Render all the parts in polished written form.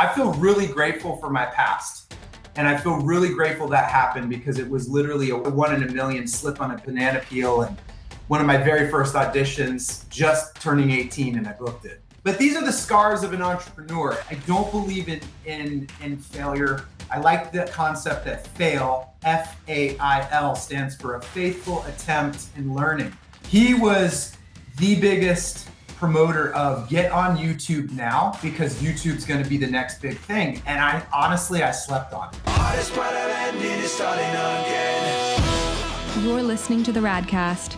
I feel really grateful for my past. And I feel really grateful that happened because it was literally a 1 in a million slip on a banana peel and one of my very first auditions, just turning 18, and I booked it. But these are the scars of an entrepreneur. I don't believe in failure. I like the concept that FAIL, F-A-I-L, stands for a faithful attempt in learning. He was the biggest promoter of get on YouTube now because YouTube's going to be the next big thing. And I slept on it. You're listening to the Radcast.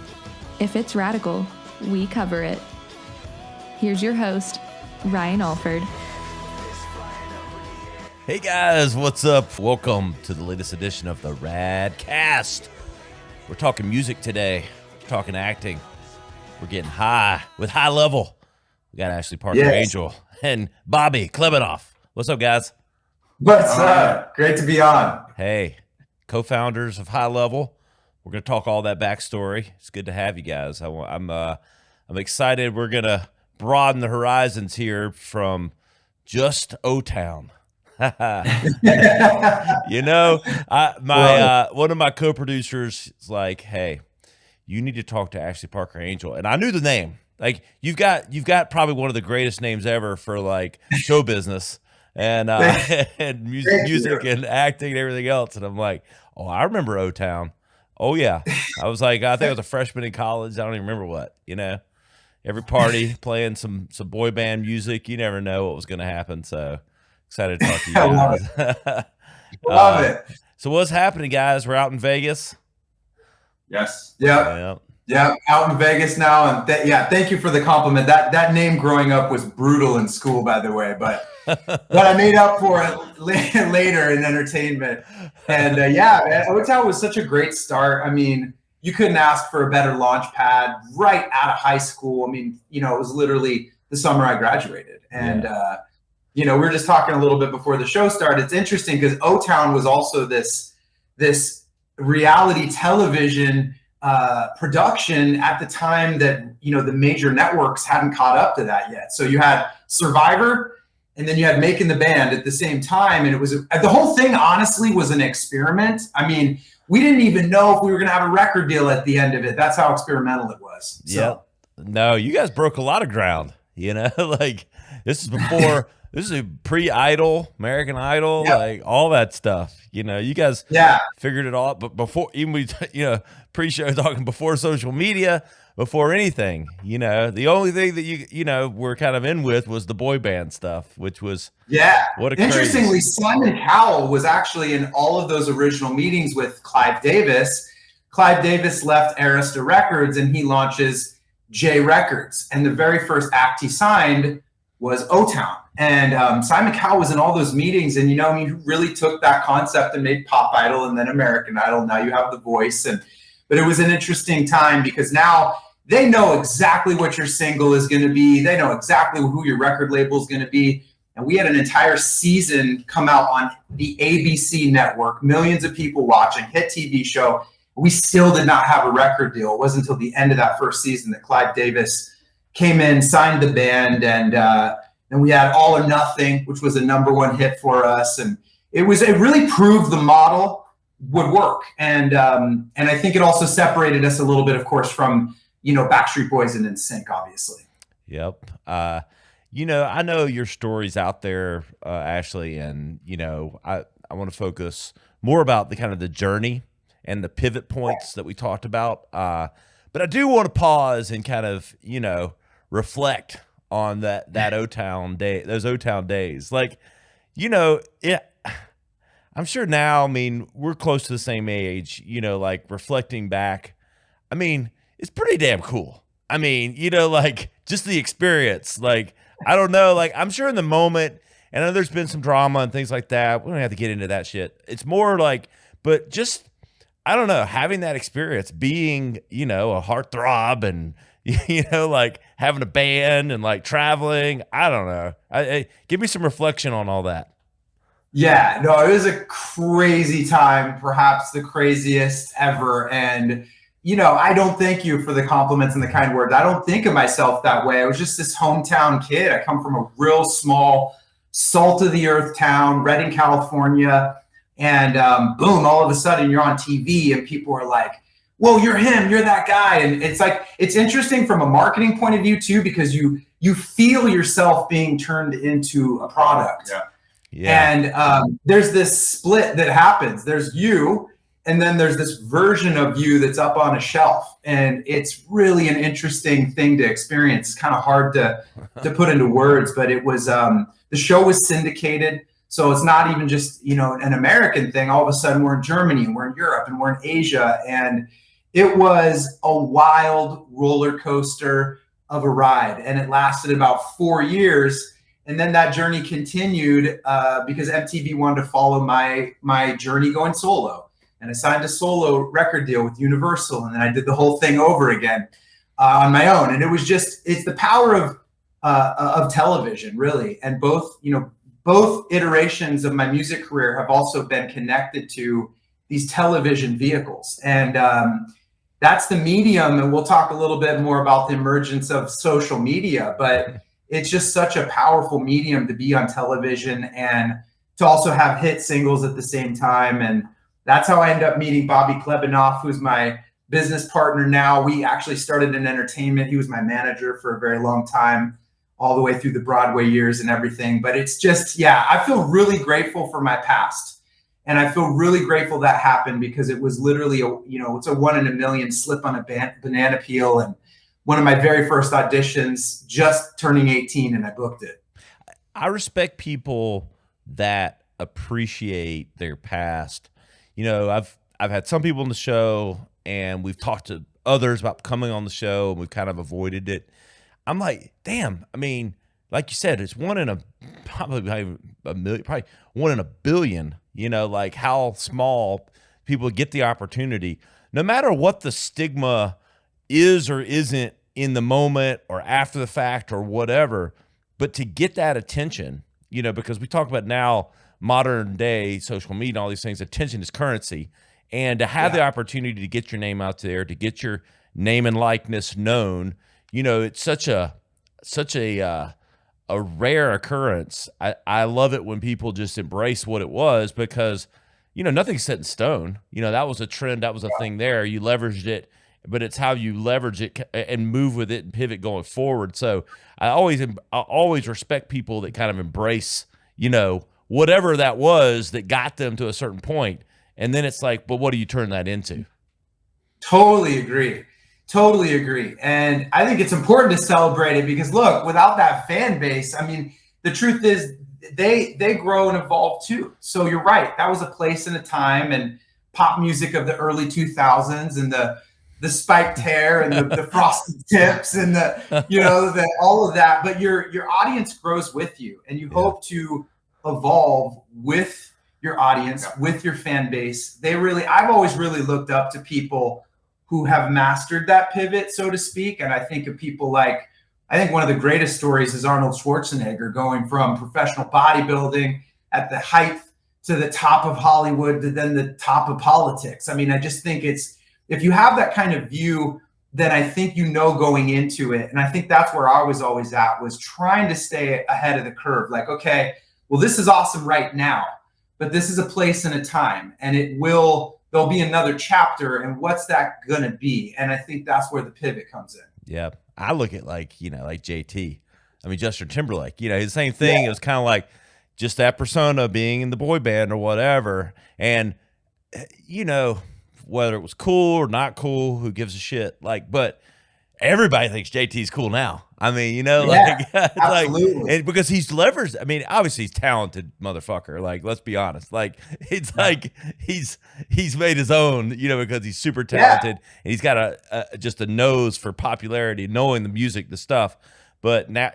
If it's radical, we cover it. Here's your host, Ryan Alford. Hey guys, what's up? Welcome to the latest edition of the Radcast. We're talking music today. We're talking acting. We're getting high with High Level. We got Ashley Parke, Angel, and Bobby Klebanoff. What's up, guys? What's up? Great to be on. Hey, co-founders of High Level. We're going to talk all that backstory. It's good to have you guys. I'm excited. We're going to broaden the horizons here from just O-Town. You know, one of my co-producers is like, hey, you need to talk to Ashley Parke Angel. And I knew the name. Like, you've got probably one of the greatest names ever for like show business and and music and acting and everything else. And I'm like, oh, I remember O-Town. Oh yeah. I was like, I think I was a freshman in college. I don't even remember what, you know. Every party playing some boy band music. You never know what was going to happen. So excited to talk to you guys. Love it. So what's happening, guys? We're out in Vegas. Yes. Yeah. Out in Vegas now. And thank you for the compliment. That name growing up was brutal in school, by the way, but I made up for it later in entertainment. And O-Town was such a great start. I mean, you couldn't ask for a better launch pad right out of high school. I mean, you know, it was literally the summer I graduated. And, we were just talking a little bit before the show started. It's interesting because O-Town was also this reality television production at the time that, you know, the major networks hadn't caught up to that yet. So you had Survivor and then you had Making the Band at the same time. And it was the whole thing, honestly, was an experiment. I mean, we didn't even know if we were going to have a record deal at the end of it. That's how experimental it was. So. Yeah. No, you guys broke a lot of ground, you know, like this is before, this is a pre-Idol, American Idol, like all that stuff. You know, you guys figured it all out. But before, even we, pre-show talking before social media, before anything, you know, the only thing that we're kind of in with was the boy band stuff, which was what a interestingly, crazy. Simon Cowell was actually in all of those original meetings with Clive Davis. Clive Davis left Arista Records and he launches J Records, and the very first act he signed was O-Town. And Simon Cowell was in all those meetings, and he really took that concept and made Pop Idol and then American Idol. Now you have The Voice, but it was an interesting time because now they know exactly what your single is going to be. They know exactly who your record label is going to be. And we had an entire season come out on the ABC network, millions of people watching, hit TV show. We still did not have a record deal. It wasn't until the end of that first season that Clive Davis came in, signed the band, and we had All or Nothing, which was a #1 hit for us. And it really proved the model would work. And I think it also separated us a little bit, of course, from, Backstreet Boys and NSYNC, obviously. Yep. I know your story's out there, Ashley, and, I want to focus more about the kind of the journey and the pivot points that we talked about. But I do want to pause and kind of, reflect on that O-Town day, those O-Town days. Like, I'm sure now, I mean, we're close to the same age, like reflecting back. I mean, it's pretty damn cool. I mean, like just the experience, like, I don't know, like I'm sure in the moment, and I know there's been some drama and things like that. We don't have to get into that shit. It's more like, but just, I don't know, having that experience, being, a heartthrob and, like having a band and like traveling. I don't know. Give me some reflection on all that. Yeah, no, it was a crazy time, perhaps the craziest ever. And, I don't thank you for the compliments and the kind words. I don't think of myself that way. I was just this hometown kid. I come from a real small salt of the earth town, Redding, California. And boom, all of a sudden you're on TV and people are like, whoa, you're him, you're that guy. And it's like, it's interesting from a marketing point of view too, because you feel yourself being turned into a product. And there's this split that happens. There's you, and then there's this version of you that's up on a shelf. And it's really an interesting thing to experience. It's kind of hard to put into words, but it was, the show was syndicated. So it's not even just, an American thing. All of a sudden we're in Germany and we're in Europe and we're in Asia. And it was a wild roller coaster of a ride. And it lasted about 4 years. And then that journey continued because MTV wanted to follow my journey going solo. And I signed a solo record deal with Universal. And then I did the whole thing over again on my own. And it was it's the power of television, really. And both iterations of my music career have also been connected to these television vehicles. And that's the medium. And we'll talk a little bit more about the emergence of social media, but it's just such a powerful medium to be on television and to also have hit singles at the same time. And that's how I ended up meeting Bobby Klebanoff, who's my business partner now. We actually started in entertainment. He was my manager for a very long time, all the way through the Broadway years and everything. But it's just, I feel really grateful for my past. And I feel really grateful that happened because it was literally it's a 1 in a million slip on a banana peel. And one of my very first auditions, just turning 18, and I booked it. I respect people that appreciate their past. I've had some people on the show, and we've talked to others about coming on the show, and we've kind of avoided it. I'm like, damn. I mean, like you said, it's probably 1 in a billion. Like how small people get the opportunity, no matter what the stigma is or isn't in the moment or after the fact or whatever. But to get that attention, because we talk about now modern day social media and all these things, attention is currency. And to have the opportunity to get your name out there, to get your name and likeness known, it's such a rare occurrence. I love it when people just embrace what it was because, nothing's set in stone. That was a trend. That was a thing there. You leveraged it, but it's how you leverage it and move with it and pivot going forward. So I always respect people that kind of embrace, whatever that was that got them to a certain point. And then it's like, but what do you turn that into? Totally agree. And I think it's important to celebrate it because look, without that fan base, I mean, the truth is they grow and evolve too. So you're right. That was a place and a time, and pop music of the early 2000s and the spiked hair and the frosted tips and the all of that. But your audience grows with you, and you hope to evolve with your audience, with your fan base. I've always really looked up to people who have mastered that pivot, so to speak. And I think of people like, I think one of the greatest stories is Arnold Schwarzenegger going from professional bodybuilding at the height to the top of Hollywood to then the top of politics. I mean, I just think if you have that kind of view, then I think going into it. And I think that's where I was always at, was trying to stay ahead of the curve. Like, okay, well, this is awesome right now, but this is a place and a time, and there'll be another chapter, and what's that gonna be? And I think that's where the pivot comes in. Yeah, I look at like JT. I mean, Justin Timberlake. The same thing. It was kind of like just that persona being in the boy band or whatever, and whether it was cool or not cool, who gives a shit? But everybody thinks JT's cool now. I mean, absolutely. And because he's leveraged. I mean, obviously he's talented motherfucker. Like, let's be honest. Like, it's like he's made his own. Because he's super talented and he's got just a nose for popularity, knowing the music, the stuff. But now,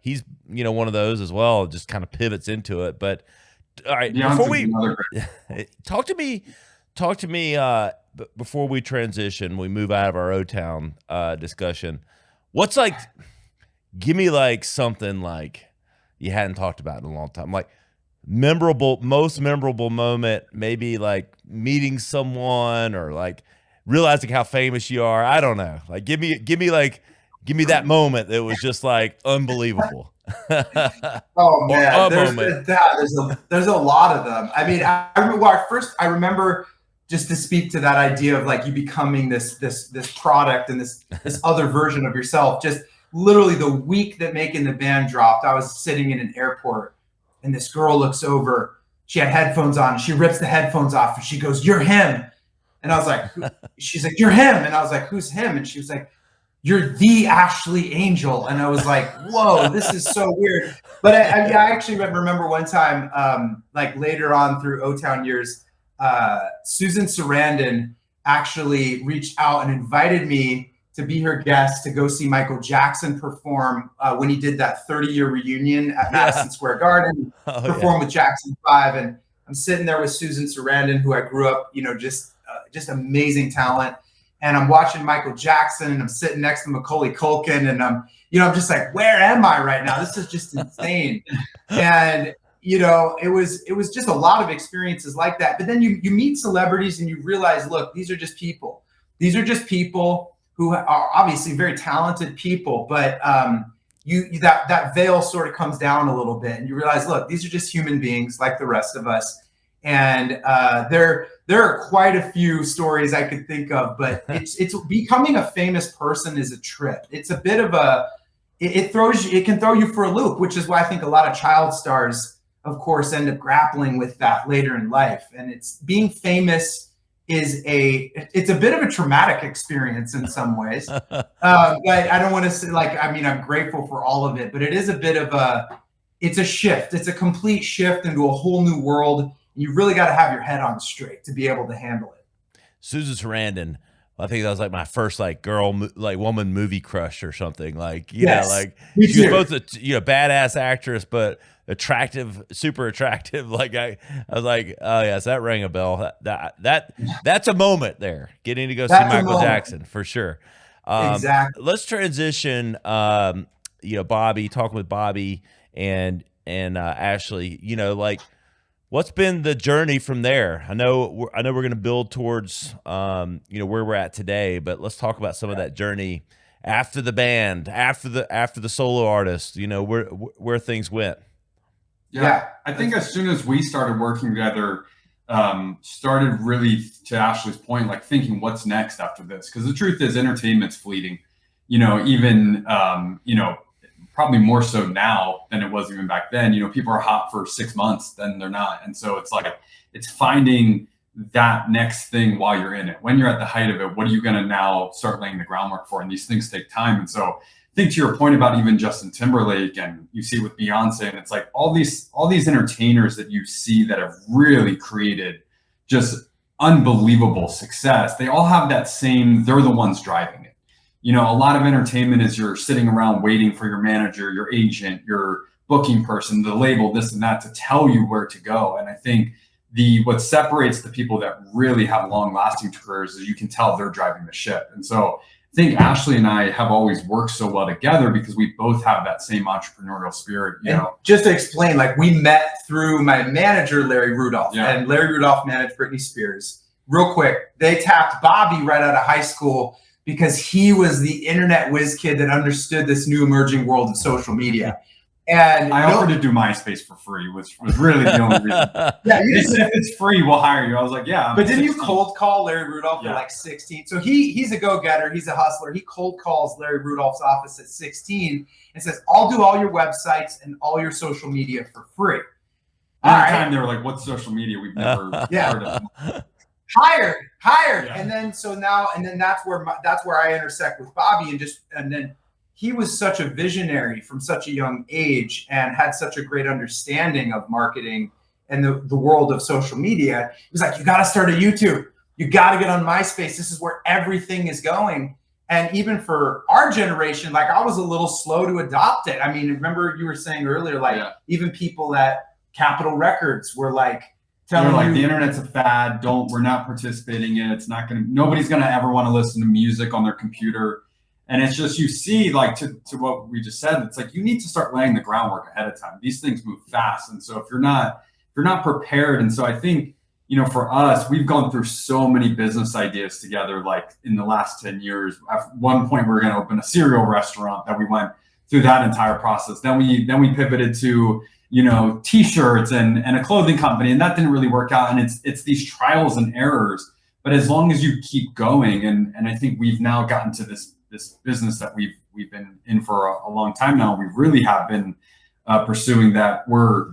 he's one of those as well. Just kind of pivots into it. But all right, before we talk to me. Before we transition, we move out of our O-Town discussion. What's give me something you hadn't talked about in a long time, most memorable moment, maybe meeting someone or realizing how famous you are. I don't know. Give me that moment that was just unbelievable. Oh Or man, a there's moment. there's a lot of them. I mean, I remember just to speak to that idea of like you becoming this product and this other version of yourself. Just literally the week that Making the Band dropped, I was sitting in an airport and this girl looks over. She had headphones on. And she rips the headphones off and she goes, "You're him." And I was like, she's like, "You're him." And I was like, "Who's him?" And she was like, "You're the Ashley Angel." And I was like, whoa, this is so weird. But I actually remember one time, like later on through O-Town years, Susan Sarandon actually reached out and invited me to be her guest to go see Michael Jackson perform when he did that 30-year reunion at Madison Square Garden, perform with Jackson 5. And I'm sitting there with Susan Sarandon, who I grew up, just amazing talent. And I'm watching Michael Jackson and I'm sitting next to Macaulay Culkin and I'm just like, where am I right now? This is just insane. And, it was just a lot of experiences like that. But then you meet celebrities and you realize, look, these are just people. These are just people who are obviously very talented people, but that veil sort of comes down a little bit and you realize, look, these are just human beings like the rest of us. And there are quite a few stories I could think of, but it's becoming a famous person is a trip. It's a bit of it can throw you for a loop, which is why I think a lot of child stars, of course, end up grappling with that later in life. And it's being famous it's a bit of a traumatic experience in some ways. But I don't want to say I'm grateful for all of it, but it is a bit of it's a shift. It's a complete shift into a whole new world. You really got to have your head on straight to be able to handle it. Susan Sarandon, I think that was like my first woman movie crush or something. Yes, she was both a badass actress, but attractive, super attractive. I was like, oh yes, that rang a bell. That's a moment there. Getting to go see Michael Jackson for sure. Exactly. Let's transition. Bobby, talking with Bobby and Ashley. What's been the journey from there? I know we're going to build towards where we're at today, but let's talk about some of that journey after the band, after the solo artist. Where things went. Yeah, I think as soon as we started working together, started really, to Ashley's point, like thinking what's next after this, because the truth is entertainment's fleeting. Probably more so now than it was even back then. People are hot for 6 months, then they're not. And so it's finding that next thing while you're in it. When you're at the height of it, what are you going to now start laying the groundwork for? And these things take time. And so I think to your point about even Justin Timberlake, and you see with Beyonce, and it's like all these entertainers that you see that have really created just unbelievable success. They all have that same, they're the ones driving it. A lot of entertainment is you're sitting around waiting for your manager, your agent, your booking person, the label, this and that to tell you where to go. And I think what separates the people that really have long lasting careers is you can tell they're driving the ship. And so I think Ashley and I have always worked so well together because we both have that same entrepreneurial spirit. Just to explain, we met through my manager, Larry Rudolph, and Larry Rudolph managed Britney Spears. Real quick, they tapped Bobby right out of high school because he was the internet whiz kid that understood this new emerging world of social media. And I offered to do MySpace for free, which was really the only reason. He said, if it's free, we'll hire you. I was like, yeah. But didn't you cold call Larry Rudolph at 16? So he's a go-getter. He's a hustler. He cold calls Larry Rudolph's office at 16 and says, I'll do all your websites and all your social media for free. At the time, they were like, what's social media? We've never heard of them. Hired. Yeah. And then that's where I intersect with Bobby and then he was such a visionary from such a young age and had such a great understanding of marketing and the world of social media. He was like, you got to start a YouTube. You got to get on MySpace. This is where everything is going. And even for our generation, I was a little slow to adopt it. I mean, remember you were saying earlier, even people at Capitol Records were telling you the internet's a fad. We're not participating in it. It's not nobody's going to ever want to listen to music on their computer. And it's just, you see, to what we just said, it's you need to start laying the groundwork ahead of time. These things move fast. And so if you're not prepared. And so I think, for us, we've gone through so many business ideas together, in the last 10 years. At one point, we were going to open a cereal restaurant that we went through that entire process. Then we pivoted to, t-shirts and a clothing company, and that didn't really work out. And it's these trials and errors. But as long as you keep going, and I think we've now gotten to this business that we've been in for a long time now. We really have been pursuing that. We're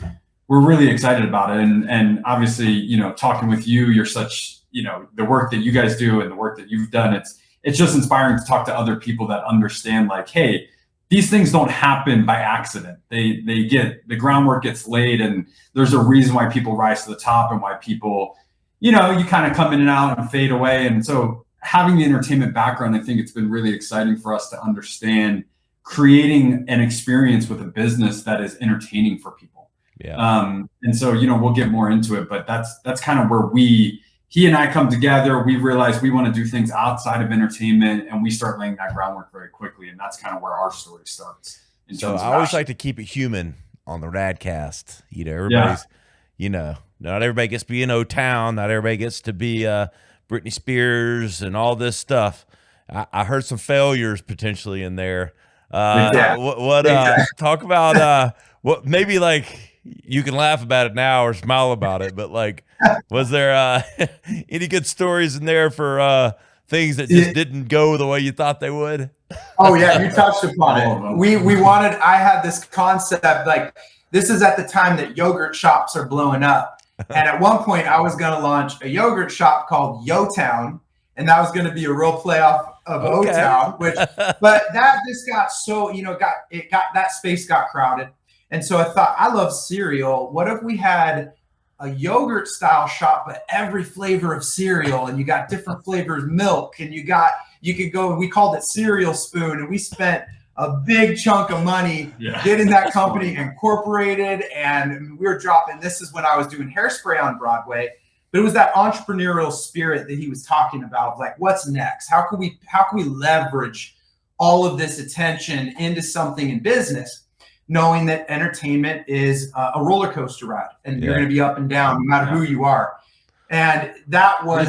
really excited about it. And obviously, talking with you, you're such, the work that you guys do and the work that you've done, it's just inspiring to talk to other people that understand, like, hey, these things don't happen by accident. The groundwork gets laid, and there's a reason why people rise to the top and why people, you kind of come in and out and fade away. And so having the entertainment background, I think it's been really exciting for us to understand creating an experience with a business that is entertaining for people. Yeah. And so, we'll get more into it, but that's kind of where he and I come together. We realize we want to do things outside of entertainment, and we start laying that groundwork very quickly. And that's kind of where our story starts. So I always like to keep it human on the Radcast. Everybody's, not everybody gets to be in O-Town. Not everybody gets to be Britney Spears and all this stuff. I heard some failures potentially in there. Talk about what maybe, like, you can laugh about it now or smile about it, but like, was there any good stories in there for things that just didn't go the way you thought they would? Oh yeah, you touched upon it. I had this concept, like, this is at the time that yogurt shops are blowing up. And at one point I was going to launch a yogurt shop called Yo-Town, and that was going to be a real playoff of O-Town, but that just got so, that space got crowded. And so I thought, I love cereal. What if we had a yogurt style shop, but every flavor of cereal, and you got different flavors, milk, and you could go, we called it Cereal Spoon, and we spent a big chunk of money getting that company incorporated. And we were dropping, this is when I was doing Hairspray on Broadway, but it was that entrepreneurial spirit that he was talking about, like, what's next? How can we leverage all of this attention into something in business, knowing that entertainment is a roller coaster ride, and you're going to be up and down no matter who you are. And that was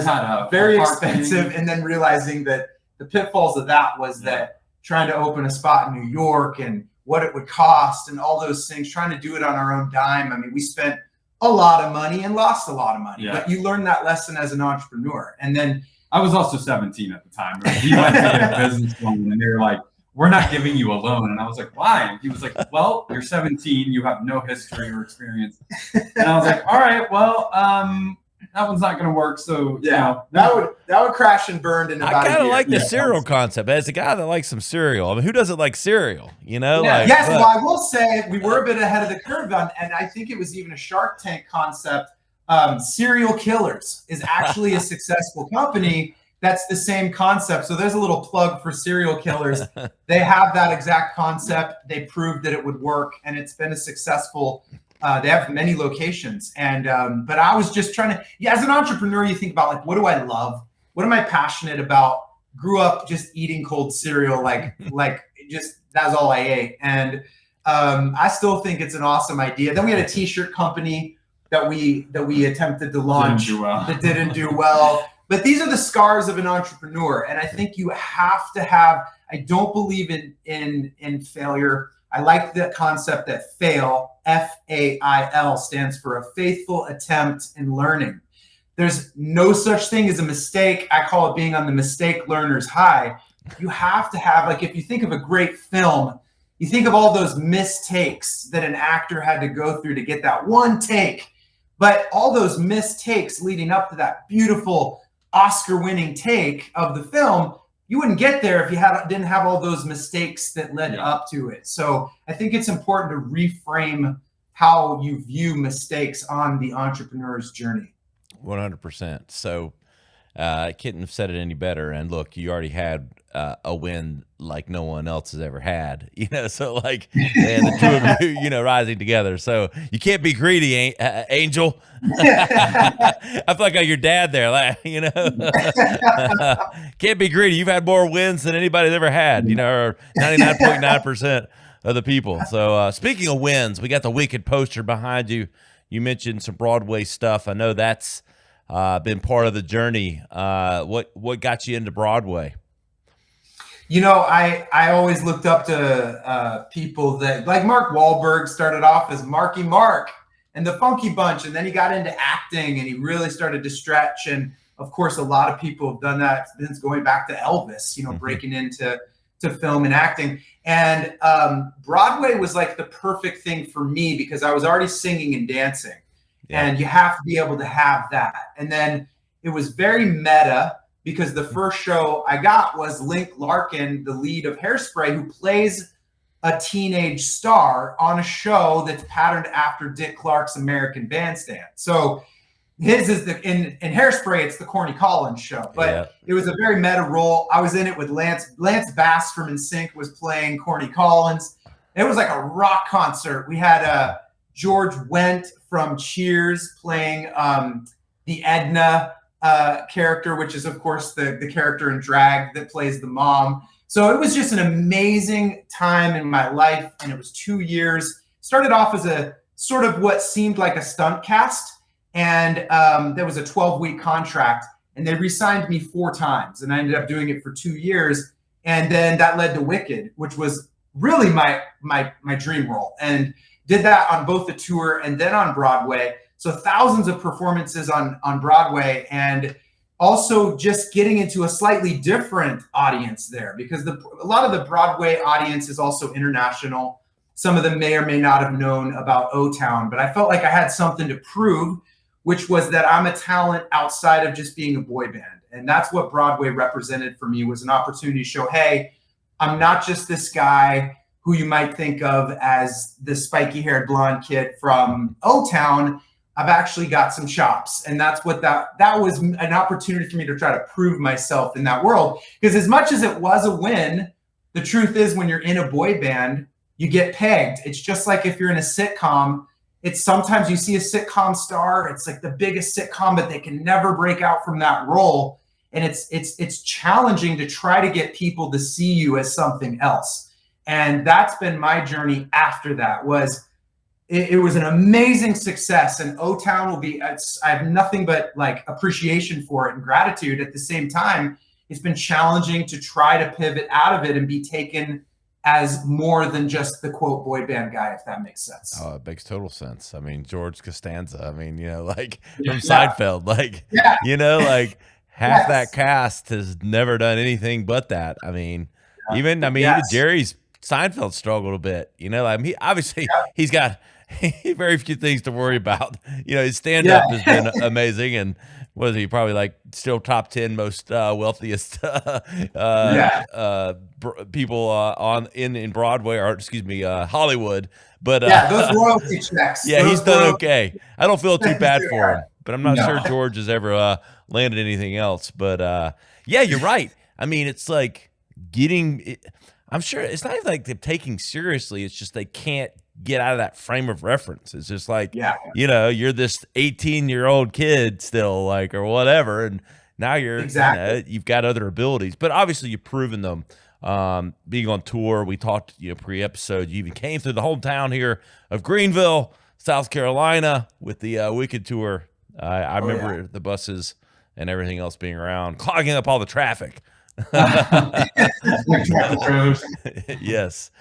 very expensive. And then realizing that the pitfalls of that was that trying to open a spot in New York and what it would cost and all those things, trying to do it on our own dime. I mean, we spent a lot of money and lost a lot of money, but you learn that lesson as an entrepreneur. And then I was also 17 at the time. We went to get a business loan, and they were like, we're not giving you a loan. And I was like, why? And he was like, well, you're 17, you have no history or experience. And I was like, all right, well, that one's not going to work. So that would crash and burn in about a year. I kind of like the cereal concept. As a guy that likes some cereal, I mean, who doesn't like cereal? Well, I will say we were a bit ahead of the curve on, and I think it was even a Shark Tank concept. Serial Killers is actually a successful company. That's the same concept. So there's a little plug for Serial Killers. They have that exact concept. They proved that it would work, and it's been a successful. They have many locations, and but I was just trying to. As an entrepreneur, you think about, like, what do I love? What am I passionate about? Grew up just eating cold cereal, like just that's all I ate, and I still think it's an awesome idea. Then we had a T-shirt company that we attempted to launch that didn't do well. But these are the scars of an entrepreneur. And I think you have to have, I don't believe in failure. I like the concept that FAIL, F-A-I-L, stands for a faithful attempt in learning. There's no such thing as a mistake. I call it being on the mistake learner's high. You have to have, like, if you think of a great film, you think of all those mistakes that an actor had to go through to get that one take. But all those mistakes leading up to that beautiful Oscar-winning take of the film, you wouldn't get there if you didn't have all those mistakes that led up to it. So I think it's important to reframe how you view mistakes on the entrepreneur's journey. 100%. So I couldn't have said it any better. And look, you already had a win like no one else has ever had, so like, and the two of you, rising together. So you can't be greedy, Angel. I feel like your dad there, can't be greedy. You've had more wins than anybody's ever had, or 99.9% of the people. So speaking of wins, we got the Wicked poster behind you. You mentioned some Broadway stuff. I know that's been part of the journey. What got you into Broadway? I always looked up to people that, like Mark Wahlberg started off as Marky Mark and the Funky Bunch, and then he got into acting and he really started to stretch. And of course, a lot of people have done that since going back to Elvis, breaking into film and acting. And Broadway was like the perfect thing for me because I was already singing and dancing. Yeah. And you have to be able to have that. And then it was very meta because the first show I got was Link Larkin, the lead of Hairspray, who plays a teenage star on a show that's patterned after Dick Clark's American Bandstand. So his is in Hairspray, it's the Corny Collins show, but It was a very meta role. I was in it with Lance Bass from NSYNC was playing Corny Collins. It was like a rock concert. We had George Wendt from Cheers playing the Edna character, which is of course the character in drag that plays the mom. So it was just an amazing time in my life, and it was 2 years. Started off as a sort of what seemed like a stunt cast. And there was a 12-week contract, and they re-signed me 4 times, and I ended up doing it for 2 years. And then that led to Wicked, which was really my dream role, and did that on both the tour and then on Broadway. So thousands of performances on Broadway, and also just getting into a slightly different audience there because a lot of the Broadway audience is also international. Some of them may or may not have known about O-Town, but I felt like I had something to prove, which was that I'm a talent outside of just being a boy band. And that's what Broadway represented for me, was an opportunity to show, hey, I'm not just this guy who you might think of as the spiky-haired blonde kid from O-Town. I've actually got some chops. And that's what that was an opportunity for me to try to prove myself in that world. Because as much as it was a win, the truth is when you're in a boy band, you get pegged. It's just like if you're in a sitcom, it's sometimes you see a sitcom star, it's like the biggest sitcom, but they can never break out from that role. And it's challenging to try to get people to see you as something else. And that's been my journey after that. It was an amazing success, and O-Town will be, I have nothing but like appreciation for it and gratitude. At the same time, it's been challenging to try to pivot out of it and be taken as more than just the quote boy band guy, if that makes sense. Oh, it makes total sense. I mean, George Costanza, from Seinfeld, like half that cast has never done anything but that. I mean, even Jerry's Seinfeld struggled a bit, he's got very few things to worry about. His stand-up has been amazing, and what is he, probably like still top 10 most wealthiest people in Broadway, or excuse me, Hollywood. But those royalty checks. He's done okay. I don't feel too bad for him, but I'm not sure George has ever landed anything else. But you're right. I mean, it's like I'm sure it's not like they're taking seriously. It's just they can't get out of that frame of reference. It's just like, you're this 18-year-old kid still, like, or whatever, and now you've got other abilities. But obviously you've proven them. Being on tour, we talked, pre-episode, you even came through the hometown here of Greenville, South Carolina, with the Wicked tour. I remember the buses and everything else being around, clogging up all the traffic. Yes.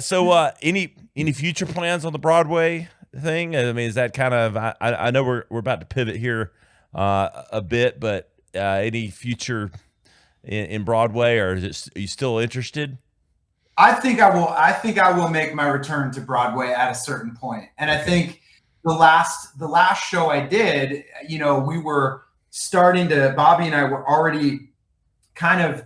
So any future plans on the Broadway thing? I mean, is that kind of, I know we're about to pivot here a bit, but any future in Broadway, or are you still interested? I think I will make my return to Broadway at a certain point. And I think the last show I did, we were starting to, Bobby and I were already kind of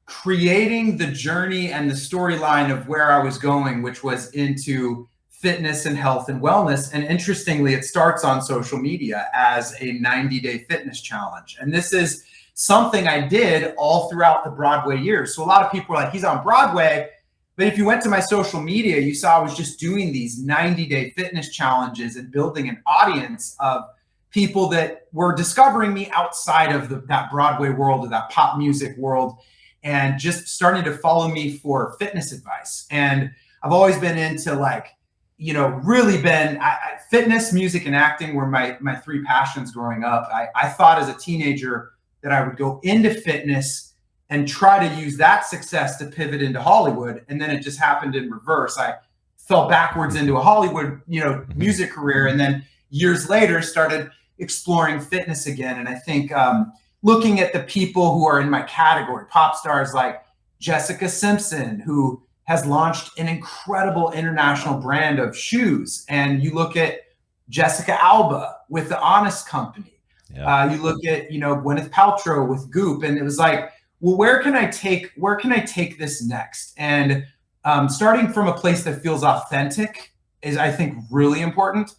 creating the journey and the storyline of where I was going, which was into fitness and health and wellness. And interestingly, it starts on social media as a 90-day fitness challenge. And this is something I did all throughout the Broadway years. So a lot of people were like, he's on Broadway. But if you went to my social media, you saw I was just doing these 90-day fitness challenges and building an audience of people that were discovering me outside of that Broadway world, or that pop music world, and just starting to follow me for fitness advice. And I've always been into really been fitness, music, and acting were my 3 passions growing up. I thought as a teenager that I would go into fitness and try to use that success to pivot into Hollywood. And then it just happened in reverse. I fell backwards into a Hollywood, music career. And then years later started exploring fitness again. And I think looking at the people who are in my category, pop stars like Jessica Simpson, who has launched an incredible international brand of shoes. And you look at Jessica Alba with the Honest Company. Yeah. You look at, Gwyneth Paltrow with Goop, and it was like, well, where can I take this next? And starting from a place that feels authentic is, I think, really important.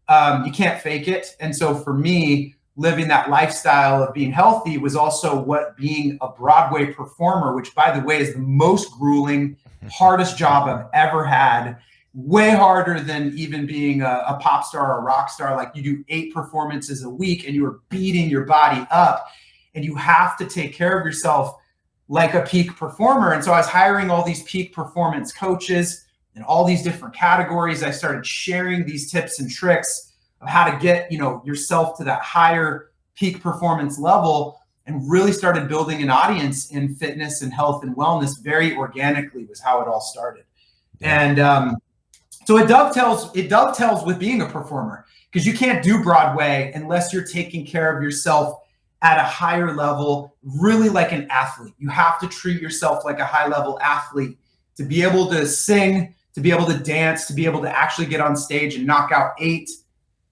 You can't fake it. And so for me, living that lifestyle of being healthy was also what being a Broadway performer, which, by the way, is the most grueling, hardest job I've ever had. Way harder than even being a pop star or a rock star. Like, you do 8 performances a week and you are beating your body up, and you have to take care of yourself like a peak performer. And so I was hiring all these peak performance coaches in all these different categories. I started sharing these tips and tricks of how to get, yourself to that higher peak performance level, and really started building an audience in fitness and health and wellness very organically was how it all started. And so it dovetails with being a performer, because you can't do Broadway unless you're taking care of yourself at a higher level, really like an athlete. You have to treat yourself like a high level athlete to be able to sing, to be able to dance, to be able to actually get on stage and knock out 8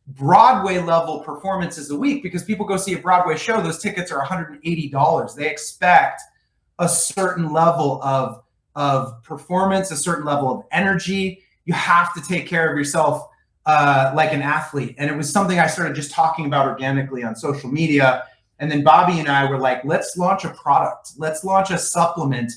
Broadway level performances a week. Because people go see a Broadway show, those tickets are $180. They expect a certain level of performance, a certain level of energy. You have to take care of yourself like an athlete. And it was something I started just talking about organically on social media. And then Bobby and I were like, let's launch a product. Let's launch a supplement.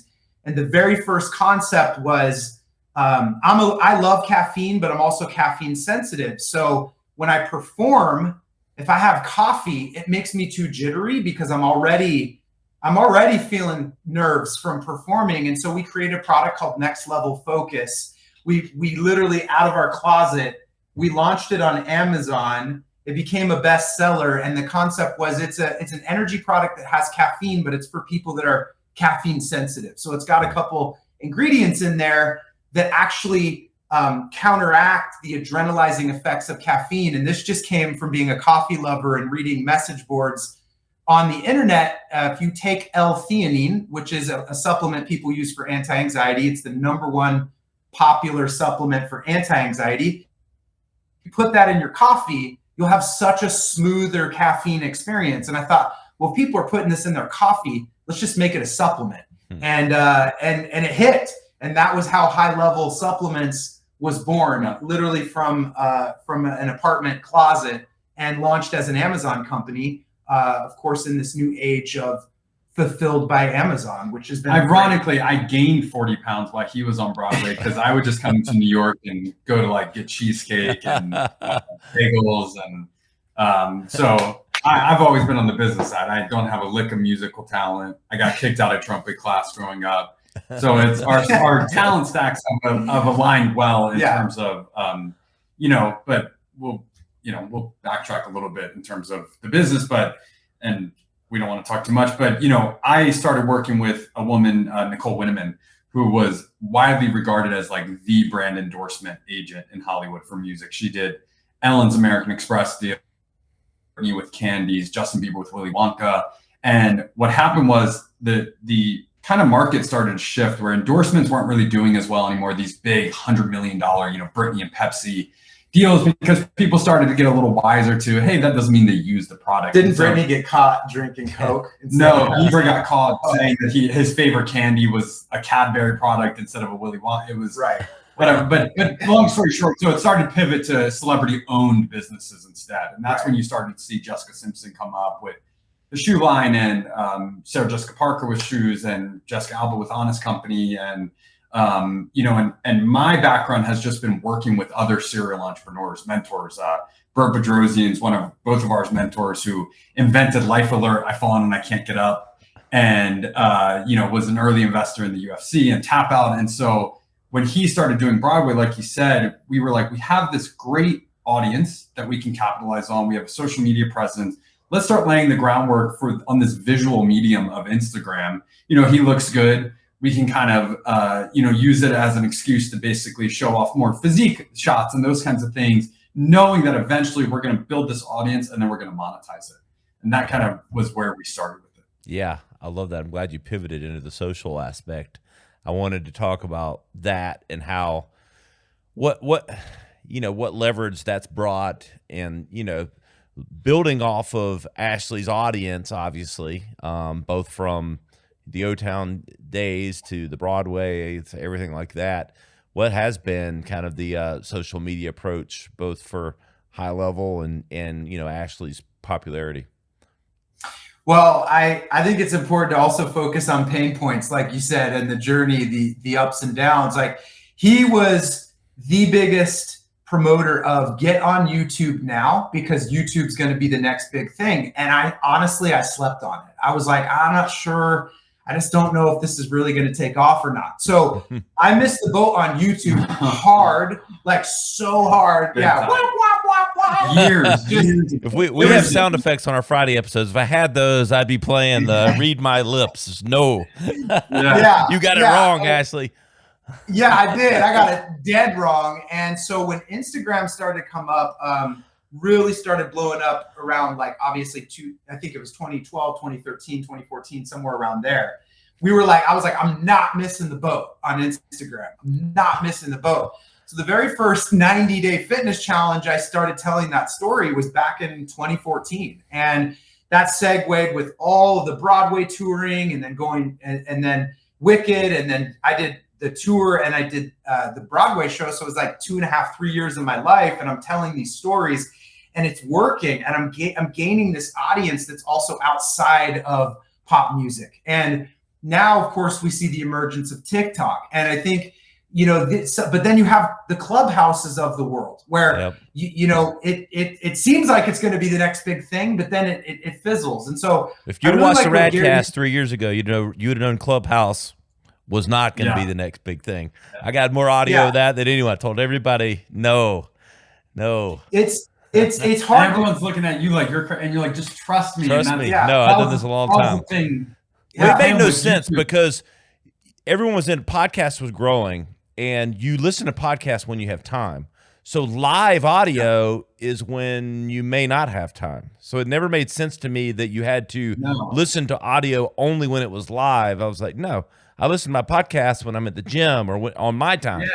And the very first concept was, I love caffeine, but I'm also caffeine sensitive. So when I perform, if I have coffee, it makes me too jittery because I'm already feeling nerves from performing. And so we created a product called Next Level Focus. We literally, out of our closet, we launched it on Amazon. It became a bestseller, and the concept was it's an energy product that has caffeine, but it's for people that are caffeine sensitive. So it's got a couple ingredients in there that actually counteract the adrenalizing effects of caffeine. And this just came from being a coffee lover and reading message boards on the internet. If you take L-theanine, which is a supplement people use for anti-anxiety, it's the #1 popular supplement for anti-anxiety. You put that in your coffee, you'll have such a smoother caffeine experience. And I thought, well, if people are putting this in their coffee, let's just make it a supplement. And it hit. And that was how High Level Supplements was born, literally from an apartment closet, and launched as an Amazon company, of course, in this new age of fulfilled by Amazon, which has been ironically great. I gained 40 pounds while he was on Broadway, because I would just come to New York and go to get cheesecake and bagels. And so I've always been on the business side. I don't have a lick of musical talent. I got kicked out of trumpet class growing up. So it's our talent stacks have aligned well in terms of, but we'll backtrack a little bit in terms of the business, and we don't want to talk too much, but, I started working with a woman, Nicole Winneman, who was widely regarded as the brand endorsement agent in Hollywood for music. She did Ellen's American Express deal with Candies, Justin Bieber with Willy Wonka. And what happened was the kind of market started to shift where endorsements weren't really doing as well anymore. These big $100 million, Britney and Pepsi deals, because people started to get a little wiser to, hey, that doesn't mean they use the product. Didn't Britney get caught drinking Coke? No, Bieber got caught saying that his favorite candy was a Cadbury product instead of a Willy Wonka. It was right. Whatever. But long story short, so it started to pivot to celebrity-owned businesses instead, and that's when you started to see Jessica Simpson come up with the shoe line, and Sarah Jessica Parker with shoes, and Jessica Alba with Honest Company, and and my background has just been working with other serial entrepreneurs, mentors. Bert Bedrosian's both of our mentors, who invented Life Alert, I Fall and I Can't Get Up, and was an early investor in the UFC and Tap Out. And so when he started doing Broadway, like he said, we were like, we have this great audience that we can capitalize on. We have a social media presence. let's start laying the groundwork on this visual medium of Instagram. He looks good. We can kind of, use it as an excuse to basically show off more physique shots and those kinds of things, knowing that eventually we're going to build this audience and then we're going to monetize it. And that kind of was where we started with it. Yeah, I love that. I'm glad you pivoted into the social aspect. I wanted to talk about that and how, what leverage that's brought, and, building off of Ashley's audience, obviously, both from the O-Town days to the Broadway, to everything like that. What has been kind of the social media approach, both for High Level and Ashley's popularity? Well, I think it's important to also focus on pain points, like you said, and the journey, the ups and downs. Like, he was the biggest promoter of get on YouTube now, because YouTube's going to be the next big thing. And I slept on it. I was like, I'm not sure. I just don't know if this is really going to take off or not. So I missed the boat on YouTube hard, like so hard. Yeah. Years. If we have sound effects on our Friday episodes, if I had those, I'd be playing the read my lips. No. Yeah. You got it wrong, Ashley. Yeah, I did. I got it dead wrong. And so when Instagram started to come up, really started blowing up around, like, obviously I think it was 2012, 2013, 2014, somewhere around there. I was like, I'm not missing the boat on Instagram. I'm not missing the boat. So the very first 90-day fitness challenge I started telling that story was back in 2014. And that segued with all of the Broadway touring, and then going and then Wicked. And then I did the tour, and I did the Broadway show. So it was like 2.5, 3 years of my life. And I'm telling these stories, and it's working. And I'm gaining this audience that's also outside of pop music. And now, of course, we see the emergence of TikTok. And I think, but then you have the Clubhouses of the world where, it seems like it's going to be the next big thing, but then it fizzles. And so if you'd watched the Radcast 3 years ago, you would have known Clubhouse was not going to be the next big thing. I got more audio of that than anyone. I told everybody, no. It's hard. And everyone's looking at you like you're like, just trust me. Trust me. No, I've done this a long time. It made no sense because everyone was in podcast was growing, and you listen to podcasts when you have time. So live audio is when you may not have time. So it never made sense to me that you had to listen to audio only when it was live. I was like, no, I listen to my podcasts when I'm at the gym or on my time.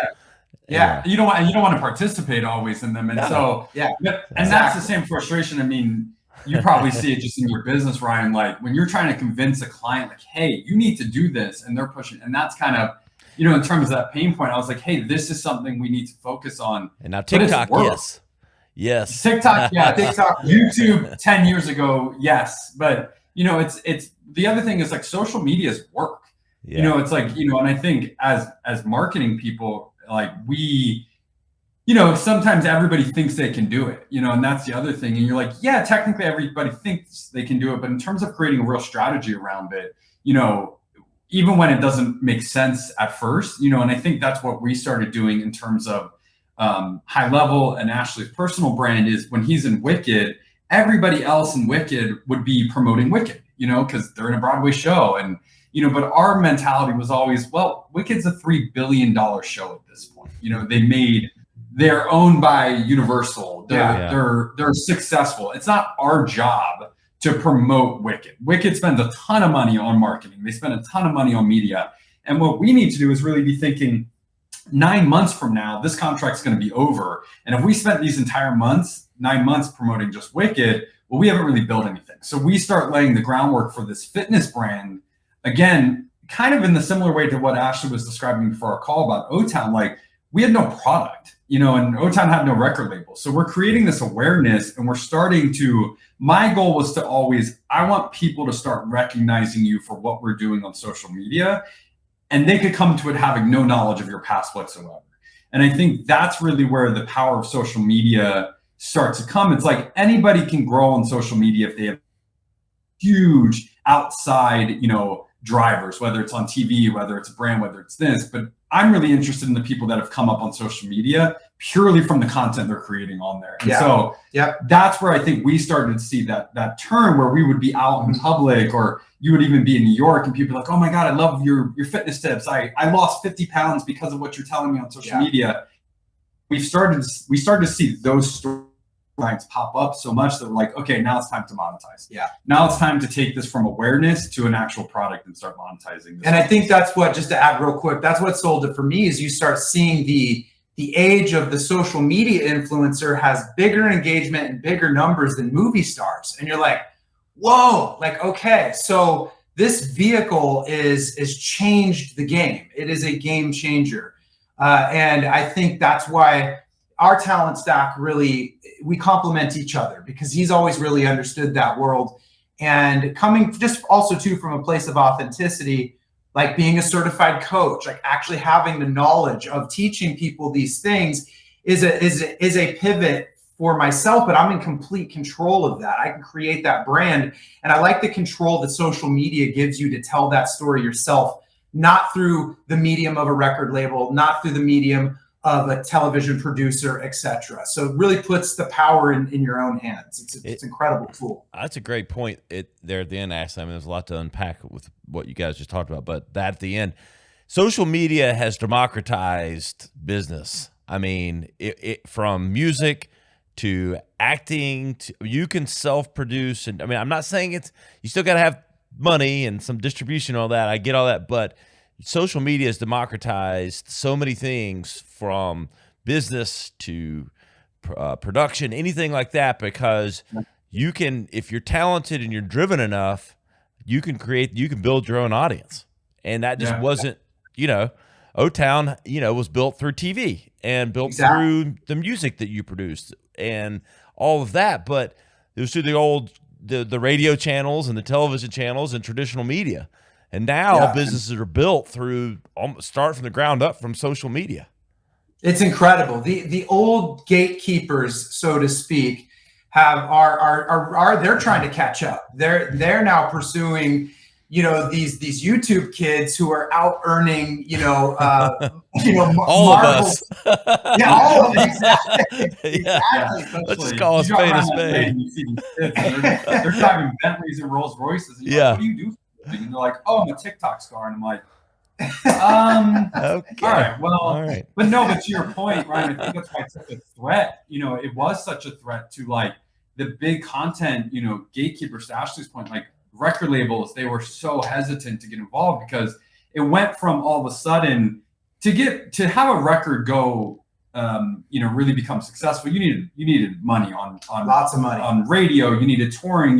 Yeah. You don't want to participate always in them. And that's the same frustration. I mean, you probably see it just in your business, Ryan, like when you're trying to convince a client, like, hey, you need to do this, and they're pushing. And that's kind of, in terms of that pain point, I was like, hey, this is something we need to focus on. And now TikTok, yes. TikTok, TikTok, YouTube 10 years ago, yes. But, it's the other thing is, like, social media is work. Yeah. It's like, and I think as marketing people, like, we, sometimes everybody thinks they can do it, and that's the other thing. And you're like, yeah, technically everybody thinks they can do it. But in terms of creating a real strategy around it, even when it doesn't make sense at first, and I think that's what we started doing in terms of High Level and Ashley's personal brand is when he's in Wicked, everybody else in Wicked would be promoting Wicked, because they're in a Broadway show. And, but our mentality was always, well, Wicked's a $3 billion show at this point. They're owned by Universal. They're successful. It's not our job to promote Wicked. Wicked spends a ton of money on marketing. They spend a ton of money on media. And what we need to do is really be thinking 9 months from now, this contract's going to be over. And if we spent these entire 9 months promoting just Wicked, well, we haven't really built anything. So we start laying the groundwork for this fitness brand. Again, kind of in the similar way to what Ashley was describing before our call about O-Town, like we had no product, and O-Town had no record label. So we're creating this awareness, and we're starting to, my goal was to always, I want people to start recognizing you for what we're doing on social media, and they could come to it having no knowledge of your past whatsoever. And I think that's really where the power of social media starts to come. It's like anybody can grow on social media if they have huge outside, drivers, whether it's on TV, whether it's a brand, whether it's this. But I'm really interested in the people that have come up on social media purely from the content they're creating on there. And so that's where I think we started to see that turn, where we would be out in public, or you would even be in New York and people are like, oh my God, I love your fitness tips. I lost 50 pounds because of what you're telling me on social media. We started to see those storylines pop up so much that we're like, okay, now it's time to monetize. Now it's time to take this from awareness to an actual product and start monetizing this. And I think that's what, just to add real quick, that's what sold it for me, is you start seeing the age of the social media influencer has bigger engagement and bigger numbers than movie stars. And you're like, whoa, like, okay, so this vehicle is changed the game. It is a game changer. And I think that's why our talent stack really, we complement each other, because he's always really understood that world. And coming just also too from a place of authenticity, like being a certified coach, like actually having the knowledge of teaching people these things is a pivot for myself, but I'm in complete control of that. I can create that brand. And I like the control that social media gives you to tell that story yourself, not through the medium of a record label, not through the medium of a television producer, etc. So it really puts the power in your own hands. It's an incredible tool. That's a great point there at the end, Ashley. I mean, there's a lot to unpack with what you guys just talked about, but that at the end, social media has democratized business. I mean, it from music to acting, you can self-produce. And I mean, I'm not saying you still got to have money and some distribution and all that. I get all that, but social media has democratized so many things, from business to production, anything like that, because you can, if you're talented and you're driven enough, you can build your own audience. And that just wasn't, O-Town, was built through TV and built through the music that you produced and all of that. But it was through the radio channels and the television channels and traditional media. And now businesses are built start from the ground up from social media. It's incredible. The old gatekeepers, so to speak, they're trying to catch up. They're now pursuing, these YouTube kids who are out earning, all marbles. of us. Yeah, all of them. Exactly. Let's just call a spade a spade. They're driving Bentleys and Rolls Royces. And what do you do? And they're like, oh, I'm a TikTok star. And I'm like, okay. All right. Well, all right. But to your point, Ryan, I think that's why it's such a threat. It was such a threat to like the big content, gatekeepers, to Ashley's point, like record labels, they were so hesitant to get involved, because it went from all of a sudden to have a record go, really become successful. You needed money on lots of money on radio. You needed touring.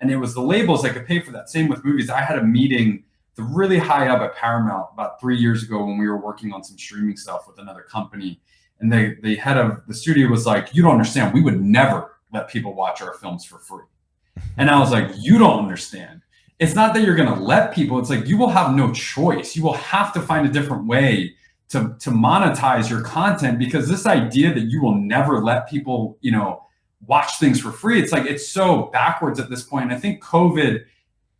And it was the labels that could pay for that. Same with movies. I had a meeting really high up at Paramount about 3 years ago when we were working on some streaming stuff with another company. And the head of the studio was like, you don't understand. We would never let people watch our films for free. And I was like, you don't understand. It's not that you're going to let people. It's like, you will have no choice. You will have to find a different way to monetize your content, because this idea that you will never let people, watch things for free, it's like, it's so backwards at this point. I think COVID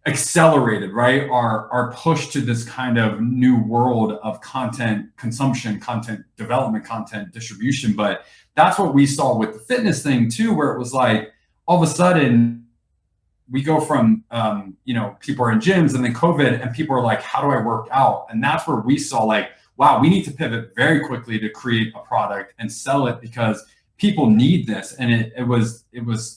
accelerated, right, our push to this kind of new world of content consumption, content development, content distribution. But that's what we saw with the fitness thing too, where it was like, all of a sudden we go from, people are in gyms, and then COVID, and people are like, how do I work out? And that's where we saw like, wow, we need to pivot very quickly to create a product and sell it, because people need this. And it was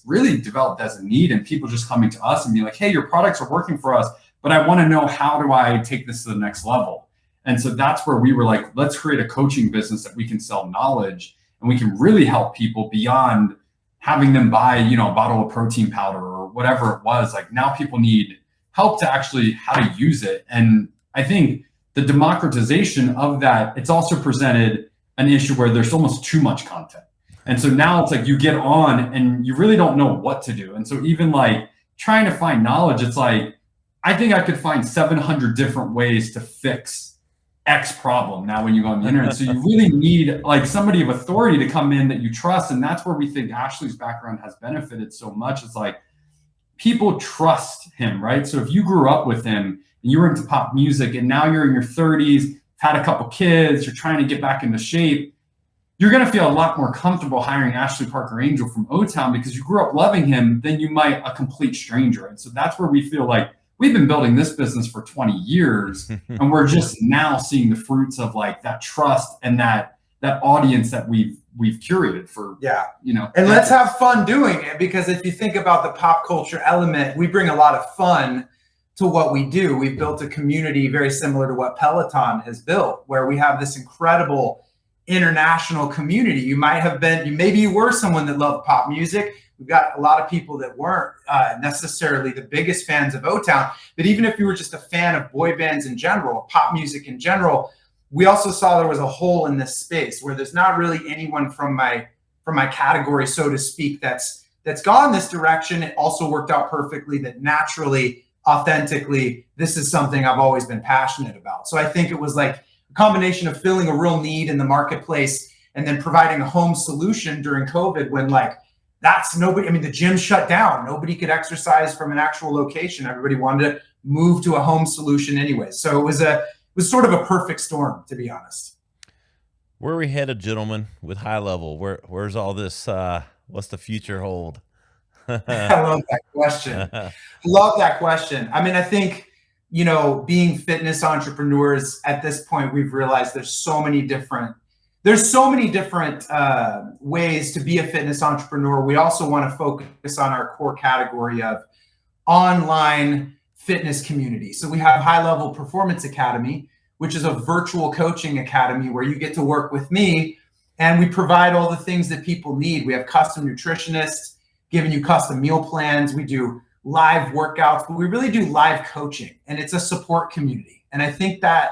really developed as a need, and people just coming to us and be like, hey, your products are working for us, but I want to know, how do I take this to the next level? And so that's where we were like, let's create a coaching business that we can sell knowledge, and we can really help people beyond having them buy, a bottle of protein powder or whatever it was. Like, now people need help to actually how to use it. And I think the democratization of that, it's also presented an issue where there's almost too much content. And so now it's like, you get on and you really don't know what to do. And so even like trying to find knowledge, it's like, I think I could find 700 different ways to fix X problem now when you go on the internet. So you really need like somebody of authority to come in that you trust. And that's where we think Ashley's background has benefited so much. It's like, people trust him, right? So if you grew up with him and you were into pop music, and now you're in your 30s, had a couple kids, you're trying to get back into shape, you're going to feel a lot more comfortable hiring Ashley Parker Angel from O-Town because you grew up loving him than you might a complete stranger. And so that's where we feel like we've been building this business for 20 years and we're just now seeing the fruits of like that trust and that audience that we've curated for, and let's have fun doing it, because if you think about the pop culture element, we bring a lot of fun to what we do. We've built a community very similar to what Peloton has built, where we have this incredible international community. Maybe you were someone that loved pop music. We've got a lot of people that weren't necessarily the biggest fans of O-Town, but even if you were just a fan of boy bands in general, pop music in general, we also saw there was a hole in this space where there's not really anyone from my category, so to speak, that's gone this direction. It also worked out perfectly that naturally, authentically, this is something I've always been passionate about. So I think it was like a combination of filling a real need in the marketplace and then providing a home solution during COVID when the gym shut down. Nobody could exercise from an actual location. Everybody wanted to move to a home solution anyway. So it was sort of a perfect storm, to be honest. Where are we headed, gentlemen, with High Level? Where's all this? What's the future hold? I love that question. I mean, I think, being fitness entrepreneurs at this point, we've realized there's so many different ways to be a fitness entrepreneur. We also want to focus on our core category of online fitness community. So we have High Level Performance Academy, which is a virtual coaching academy where you get to work with me and we provide all the things that people need. We have custom nutritionists giving you custom meal plans. We do live workouts, but we really do live coaching, and it's a support community. And I think that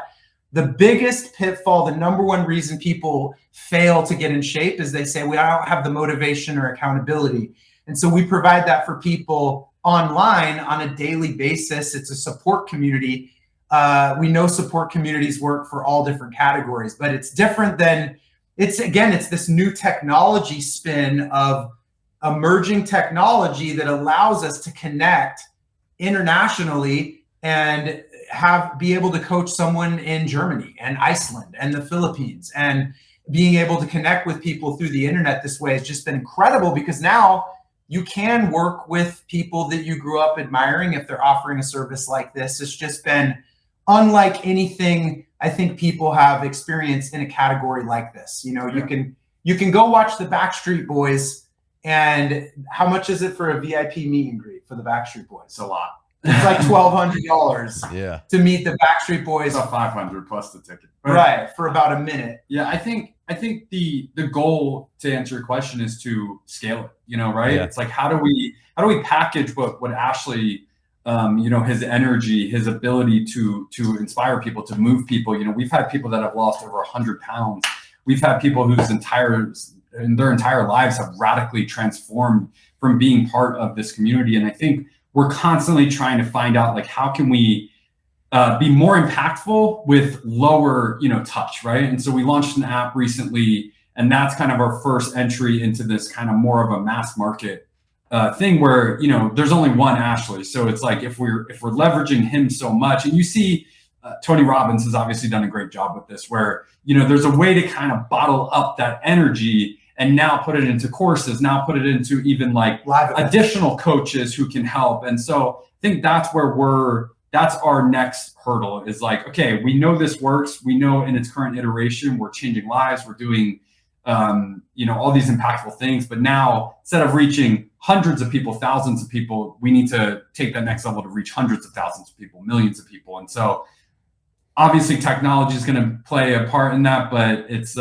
the biggest pitfall, the number one reason people fail to get in shape is they say, well, I don't have the motivation or accountability. And so we provide that for people online on a daily basis. It's a support community. We know support communities work for all different categories, but it's different than, it's this new technology spin of emerging technology that allows us to connect internationally and be able to coach someone in Germany and Iceland and the Philippines, and being able to connect with people through the internet this way has just been incredible, because now you can work with people that you grew up admiring if they're offering a service like this. It's just been unlike anything I think people have experienced in a category like this. You can go watch the Backstreet Boys, and how much is it for a VIP meet and greet for the Backstreet Boys? It's a lot. It's like $1,200 to meet the Backstreet Boys. It's $500 plus the ticket. Right, for about a minute. Yeah, I think the goal, to answer your question, is to scale it, right? Yeah. It's like, how do we package what Ashley, his energy, his ability to inspire people, to move people. We've had people that have lost over 100 pounds. We've had people whose their entire lives have radically transformed from being part of this community. And I think we're constantly trying to find out, like, how can we be more impactful with lower, touch, right? And so we launched an app recently, and that's kind of our first entry into this kind of more of a mass market thing where, there's only one Ashley. So it's like, if we're leveraging him so much, and you see Tony Robbins has obviously done a great job with this, where, there's a way to kind of bottle up that energy and now put it into courses, now put it into even like additional coaches who can help. And so I think that's where that's our next hurdle, is like, okay, we know this works. We know in its current iteration, we're changing lives. We're doing, all these impactful things. But now, instead of reaching hundreds of people, thousands of people, we need to take that next level to reach hundreds of thousands of people, millions of people. And so obviously technology is going to play a part in that, but it's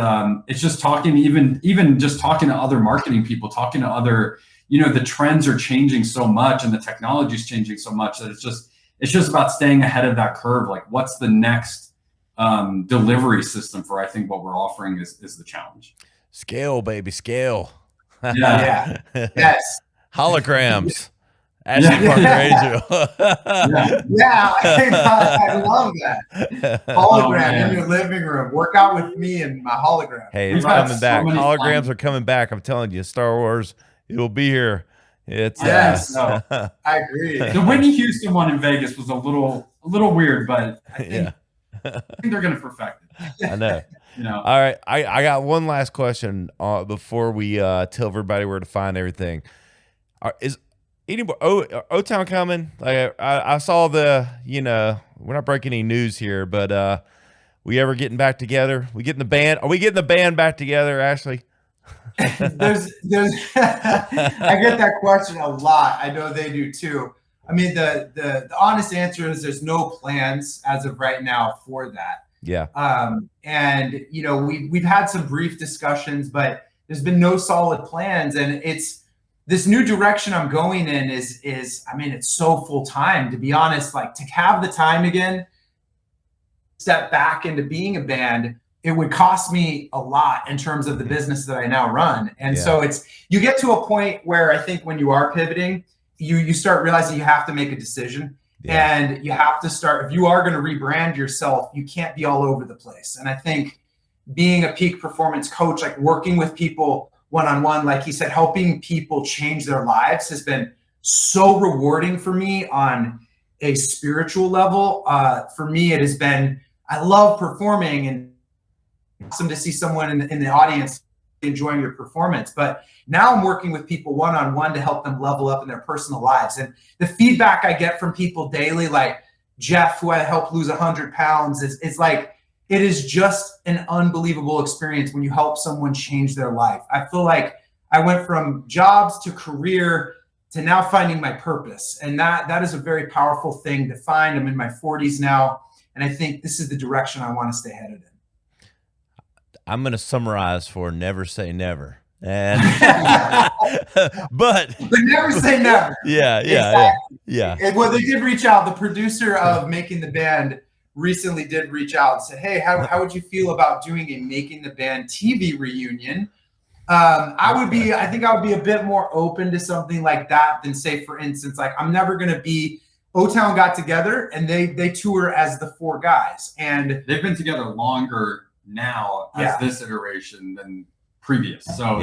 just talking, even just talking to other marketing people, talking to other, the trends are changing so much and the technology is changing so much that it's just about staying ahead of that curve. Like, what's the next delivery system for, I think, what we're offering is the challenge. Scale, baby, scale. Yeah. Yes. Holograms. Ashley Parker Angel. Yeah, I love that. Hologram in your living room. Work out with me and my hologram. Hey, it's coming back. Holograms are coming back. I'm telling you, Star Wars, it'll be here. It's I agree. The Whitney Houston one in Vegas was a little weird, but I think they're going to perfect it. I know. You know, All right. I got one last question before we tell everybody where to find everything. Is anybody O-Town coming? Like I saw we're not breaking any news here, but we ever getting back together? We getting the band? Are we getting the band back together, Ashley? there's I get that question a lot. I know they do too. I mean, the honest answer is there's no plans as of right now for that. Yeah. And we've had some brief discussions, but there's been no solid plans. And it's this new direction I'm going in is it's so full time, to be honest. Like, to have the time again, step back into being a band, it would cost me a lot in terms of the business that I now run. And so you get to a point where I think when you are pivoting, you start realizing you have to make a decision. Yeah. And you have to start, if you are going to rebrand yourself, you can't be all over the place. And I think being a peak performance coach, like working with people one-on-one, like he said, helping people change their lives has been so rewarding for me on a spiritual level. For me, it has been, I love performing, and awesome to see someone in the audience enjoying your performance. But now I'm working with people one-on-one to help them level up in their personal lives. And the feedback I get from people daily, like Jeff, who I helped lose 100 pounds, is like, it is just an unbelievable experience when you help someone change their life. I feel like I went from jobs to career to now finding my purpose. And that is a very powerful thing to find. I'm in my 40s now, and I think this is the direction I want to stay headed in. I'm going to summarize for never say never. And but never say never. Yeah. Well, they did reach out. The producer of Making the Band recently did reach out and said, hey, how would you feel about doing a Making the Band TV reunion? I think I would be a bit more open to something like that than, say, for instance, like, I'm never going to be, O-Town got together and they tour as the four guys, and they've been together longer now as this iteration than previous. So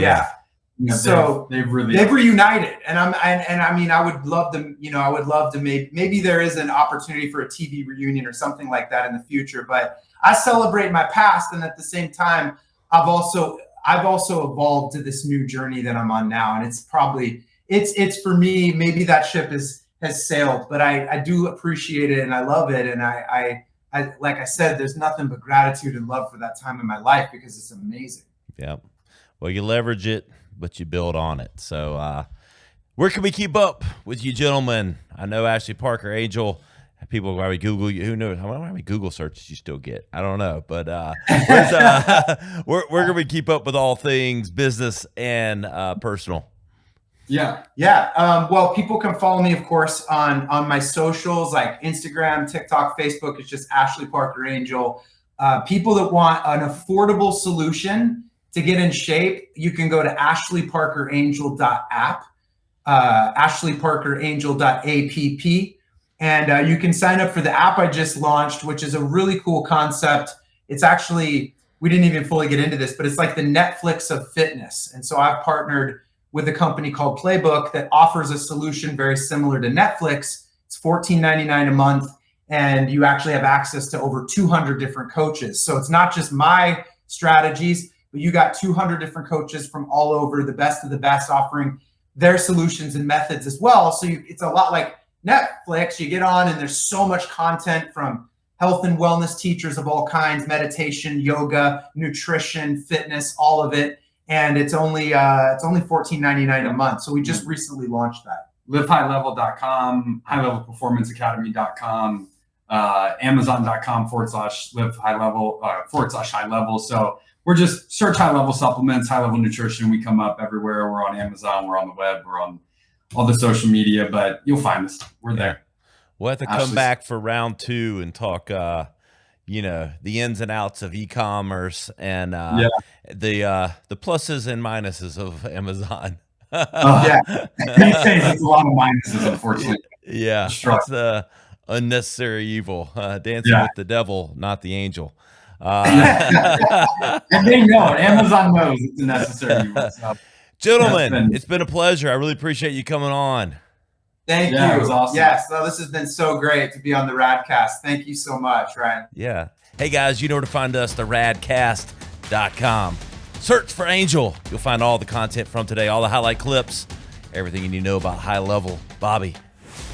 they've reunited, and I would love them. I would love to maybe there is an opportunity for a TV reunion or something like that in the future. But I celebrate my past, and at the same time, I've also evolved to this new journey that I'm on now, and it's for me. Maybe that ship has sailed, but I do appreciate it and I love it, and I like I said, there's nothing but gratitude and love for that time in my life because it's amazing. Yeah. Well, you leverage it, but you build on it. So where can we keep up with you gentlemen? I know Ashley Parker, Angel, people probably Google you. Who knows? How many Google searches you still get? I don't know. But where can we keep up with all things business and personal? Yeah. Well, people can follow me, of course, on my socials like Instagram, TikTok, Facebook. It's just Ashley Parker Angel. People that want an affordable solution to get in shape, you can go to ashleyparkerangel.app, ashleyparkerangel.app, and you can sign up for the app I just launched, which is a really cool concept. It's actually, we didn't even fully get into this, but it's like the Netflix of fitness. And so I've partnered with a company called Playbook that offers a solution very similar to Netflix. It's $14.99 a month, and you actually have access to over 200 different coaches. So it's not just my strategies, but you got 200 different coaches from all over, the best of the best, offering their solutions and methods as well. So it's a lot like Netflix. You get on and there's so much content from health and wellness teachers of all kinds, meditation, yoga, nutrition, fitness, all of it. And it's only $14.99 a month. So we just recently launched that. LiveHighLevel.com, HighLevelPerformanceAcademy.com, Amazon.com/LiveHighLevel/high level. So we're just search high level supplements, high level nutrition. We come up everywhere. We're on Amazon. We're on the web. We're on all the social media. But you'll find us. We're there. We'll have to come back for round 2 and talk. The ins and outs of e-commerce and the pluses and minuses of Amazon. These days it's a lot of minuses, unfortunately. Yeah, it's the unnecessary evil. Dancing with the devil, not the angel. And they know it. Amazon knows it's a necessary evil. So. Gentlemen, it's been a pleasure. I really appreciate you coming on. Thank you. It was awesome. Yes, this has been so great to be on the Radcast. Thank you so much, Ryan. Yeah. Hey, guys, you know where to find us, theradcast.com. Search for Angel. You'll find all the content from today, all the highlight clips, everything you need to know about High Level, Bobby,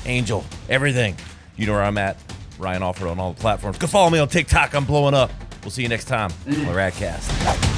Angel, everything. You know where I'm at, Ryan Alford on all the platforms. Go follow me on TikTok. I'm blowing up. We'll see you next time on the Radcast.